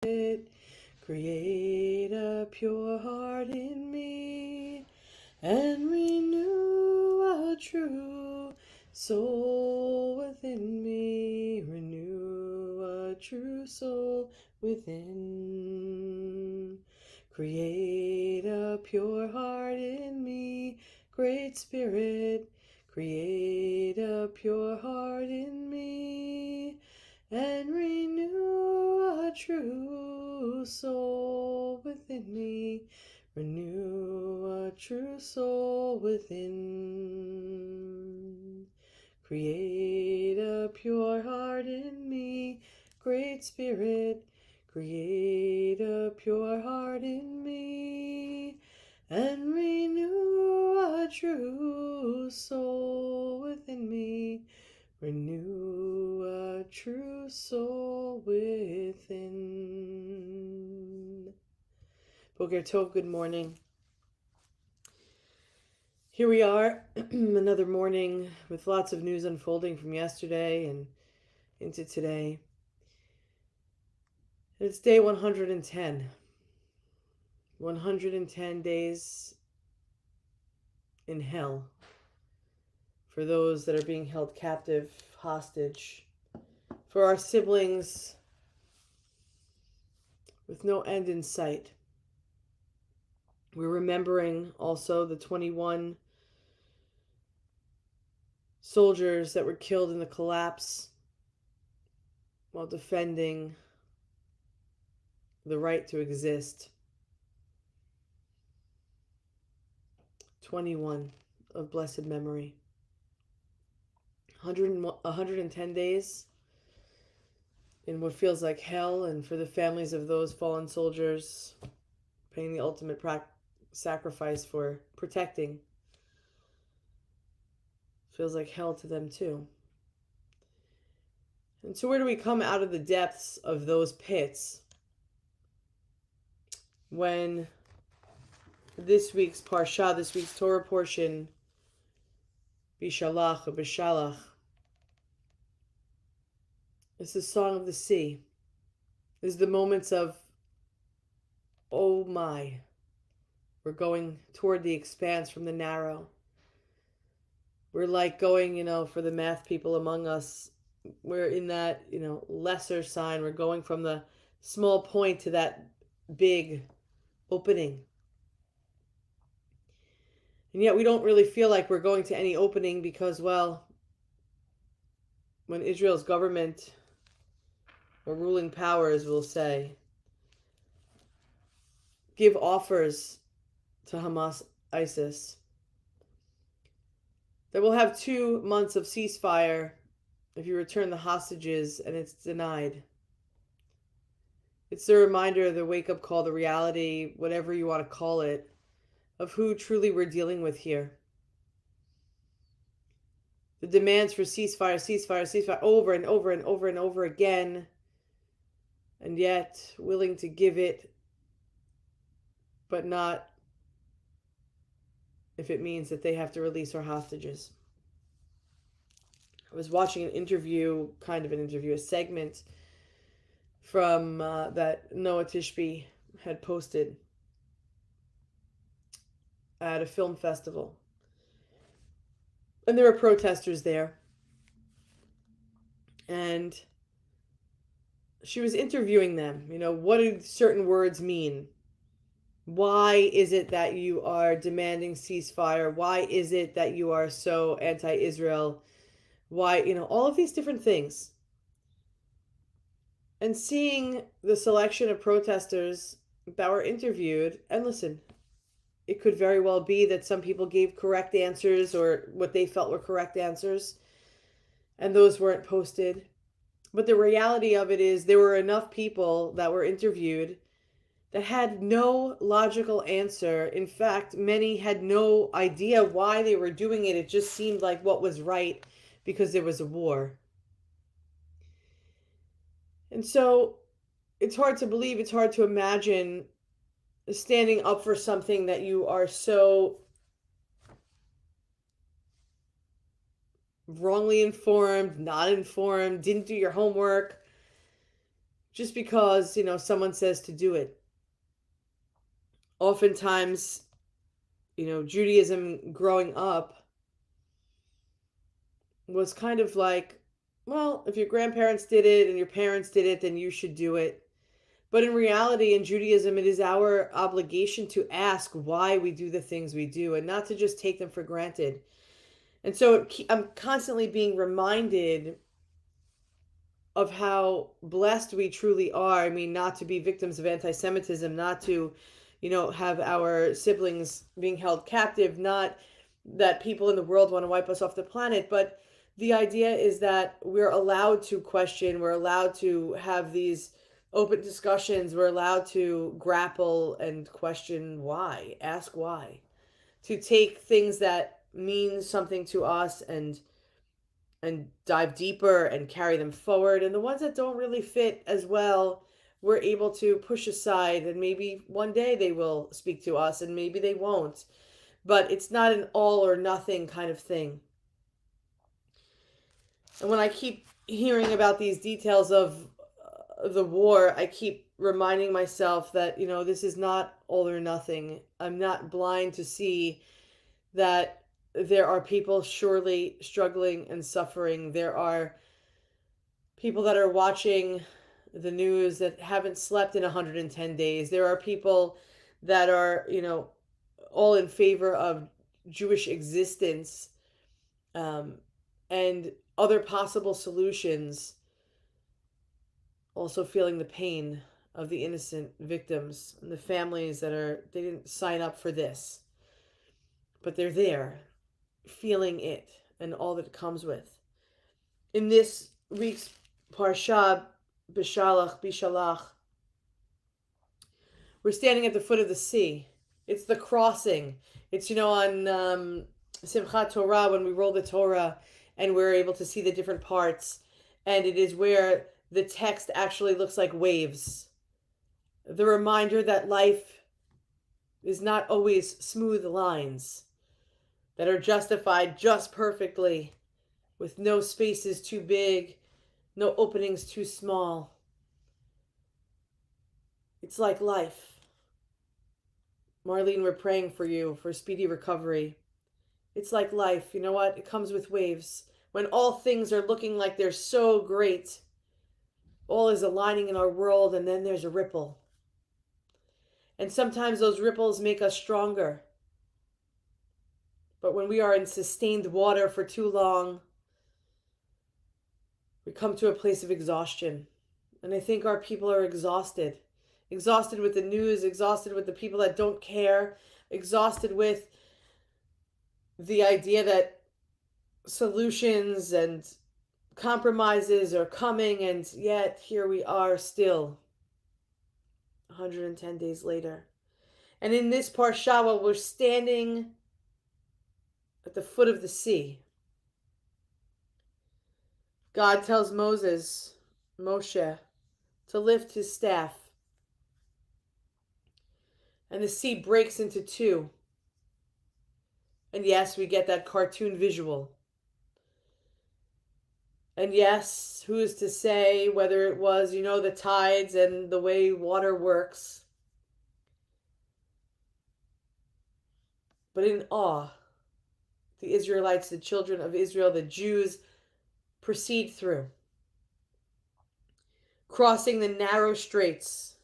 Create a pure heart in me and renew a true soul within me. Renew a true soul within. Create a pure heart in me, Great Spirit. Create a pure heart in me and renew a true soul within me. Renew a true soul within. Create a pure heart in me, Great Spirit. Create a pure heart in me and renew a true soul within me. Renew a true soul within. Boker Tov, good morning. Here we are, another morning with lots of news unfolding from yesterday and into today. It's day 110. 110 days in hell for those that are being held captive, hostage, for our siblings with no end in sight. We're remembering also the 21 soldiers that were killed in the collapse while defending the right to exist. 21 of blessed memory. 110 days in what feels like hell, and for the families of those fallen soldiers paying the ultimate sacrifice for protecting. Feels like hell to them too. And so where do we come out of the depths of those pits when this week's Parsha, this week's Torah portion, Bishalach or Bishalach, is the song of the sea. Is the moments of, oh my, we're going toward the expanse from the narrow. We're like going, for the math people among us, we're in that, lesser sign. We're going from the small point to that big opening. And yet we don't really feel like we're going to any opening because, well, when Israel's government or ruling powers will say, give offers to Hamas, ISIS, that we'll have 2 months of ceasefire if you return the hostages, and it's denied. It's the reminder, the wake-up call, the reality, whatever you want to call it, of who truly we're dealing with here. The demands for ceasefire, ceasefire, ceasefire, over and over and over and over again, and yet willing to give it, but not if it means that they have to release our hostages. I was watching an interview, a segment from that Noah Tishby had posted at a film festival. And there were protesters there. And she was interviewing them. What do certain words mean? Why is it that you are demanding ceasefire? Why is it that you are so anti-Israel? Why, all of these different things. And seeing the selection of protesters that were interviewed, and listen, it could very well be that some people gave correct answers or what they felt were correct answers, and those weren't posted. But the reality of it is there were enough people that were interviewed that had no logical answer. In fact, many had no idea why they were doing it. It just seemed like what was right because there was a war. And so it's hard to believe, it's hard to imagine standing up for something that you are so wrongly informed, not informed, didn't do your homework, just because, someone says to do it. Oftentimes, Judaism growing up was kind of like, well, if your grandparents did it and your parents did it, then you should do it. But in reality, in Judaism, it is our obligation to ask why we do the things we do and not to just take them for granted. And so I'm constantly being reminded of how blessed we truly are. I mean, not to be victims of anti Semitism, not to, have our siblings being held captive, not that people in the world want to wipe us off the planet, but the idea is that we're allowed to question, we're allowed to have these open discussions, we're allowed to grapple and question why, ask why, to take things that mean something to us and dive deeper and carry them forward. And the ones that don't really fit as well, we're able to push aside. And maybe one day they will speak to us and maybe they won't. But it's not an all or nothing kind of thing. And when I keep hearing about these details of the war, I keep reminding myself that, this is not all or nothing. I'm not blind to see that there are people surely struggling and suffering. There are people that are watching the news that haven't slept in 110 days. There are people that are, all in favor of Jewish existence, and other possible solutions, also feeling the pain of the innocent victims and the families they didn't sign up for this, but they're there feeling it and all that it comes with. In this week's Parsha, Bishalach, we're standing at the foot of the sea. It's the crossing. It's, on Simchat Torah, when we roll the Torah and we're able to see the different parts. And it is where the text actually looks like waves. The reminder that life is not always smooth lines that are justified just perfectly, with no spaces too big, no openings too small. It's like life. Marlene, we're praying for you for speedy recovery. It's like life. You know what? It comes with waves. When all things are looking like they're so great, all is aligning in our world, and then there's a ripple. And sometimes those ripples make us stronger. But when we are in sustained water for too long, we come to a place of exhaustion. And I think our people are exhausted. Exhausted with the news, exhausted with the people that don't care, exhausted with the idea that solutions and compromises are coming, and yet here we are still 110 days later. And in this Parsha, while we're standing at the foot of the sea, God tells Moshe, to lift his staff. And the sea breaks into two. And yes, we get that cartoon visual. And yes, who is to say whether it was, the tides and the way water works. But in awe, the Israelites, the children of Israel, the Jews, proceed through, crossing the narrow straits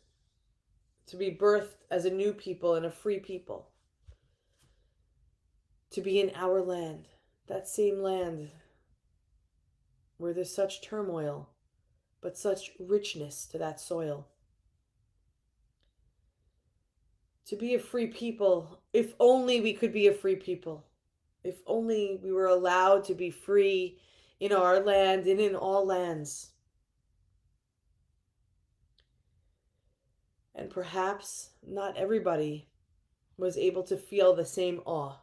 to be birthed as a new people and a free people, to be in our land, that same land where there's such turmoil, but such richness to that soil. To be a free people, if only we could be a free people, if only we were allowed to be free in our land and in all lands. And perhaps not everybody was able to feel the same awe.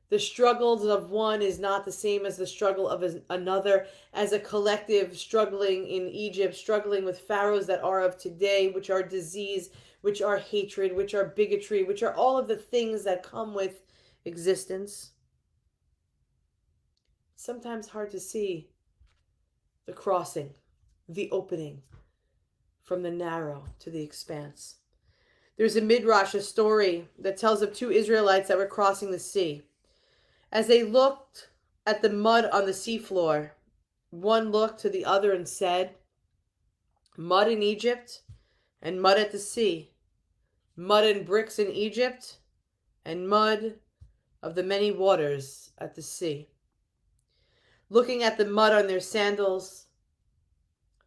The struggles of one is not the same as the struggle of another, as a collective struggling in Egypt, struggling with pharaohs that are of today, which are disease, which are hatred, which are bigotry, which are all of the things that come with existence. Sometimes hard to see the crossing, the opening from the narrow to the expanse. There's a midrash, a story that tells of two Israelites that were crossing the sea. As they looked at the mud on the seafloor, one looked to the other and said, "Mud in Egypt and mud at the sea, mud and bricks in Egypt and mud of the many waters at the sea." Looking at the mud on their sandals,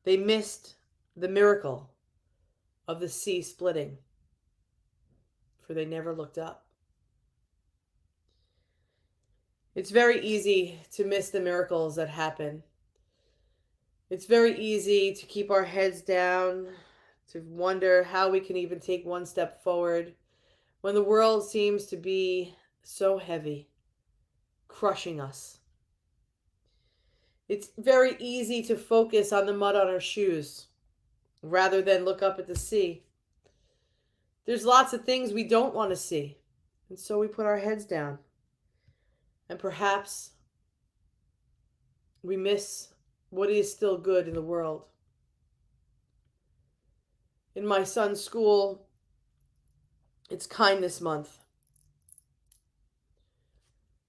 they missed the miracle of the sea splitting, for they never looked up. It's very easy to miss the miracles that happen. It's very easy to keep our heads down, to wonder how we can even take one step forward when the world seems to be so heavy, crushing us. It's very easy to focus on the mud on our shoes rather than look up at the sea. There's lots of things we don't want to see, and so we put our heads down. And perhaps we miss what is still good in the world. In my son's school, it's Kindness Month.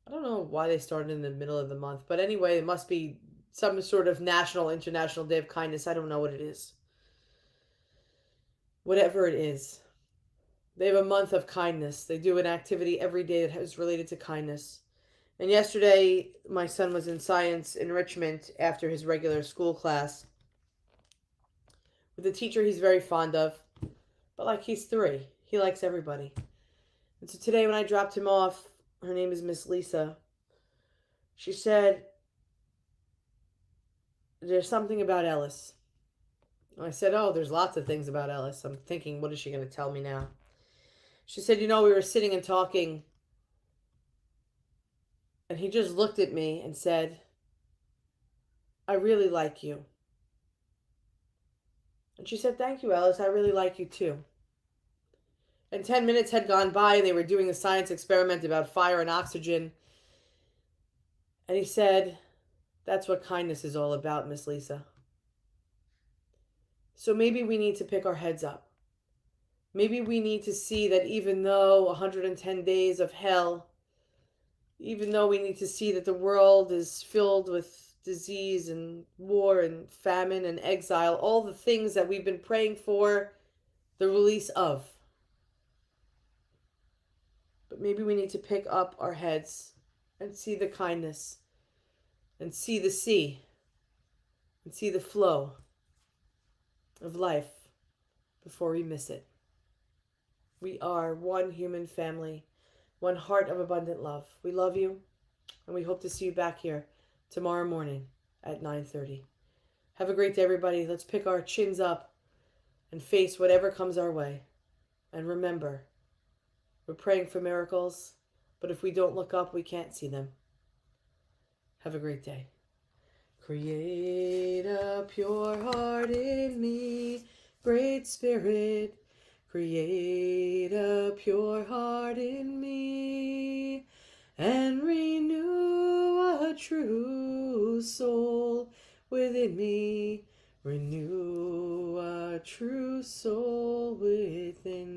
I don't know why they started in the middle of the month, but anyway, it must be some sort of national, international day of kindness. I don't know what it is. Whatever it is, they have a month of kindness. They do an activity every day that is related to kindness. And yesterday, my son was in science enrichment after his regular school class with a teacher he's very fond of, but like he's 3, he likes everybody. And so today when I dropped him off, her name is Miss Lisa, she said, "There's something about Ellis." And I said, "Oh, there's lots of things about Ellis." I'm thinking, what is she going to tell me now? She said, "You know, we were sitting and talking, and he just looked at me and said, 'I really like you.'" And she said, "Thank you, Ellis. I really like you too." And 10 minutes had gone by, and they were doing a science experiment about fire and oxygen. And he said, "That's what kindness is all about, Miss Lisa." So maybe we need to pick our heads up. Maybe we need to see that even though 110 days of hell, even though we need to see that the world is filled with disease and war and famine and exile, all the things that we've been praying for the release of. But maybe we need to pick up our heads and see the kindness and see the sea and see the flow of life before we miss it. We are one human family, one heart of abundant love. We love you, and we hope to see you back here tomorrow morning at 9:30. Have a great day, everybody. Let's pick our chins up and face whatever comes our way. And remember, we're praying for miracles, but if we don't look up, we can't see them. Have a great day. Create a pure heart in me, Great Spirit. Create a pure heart in me, and renew a true soul within me. Renew a true soul within.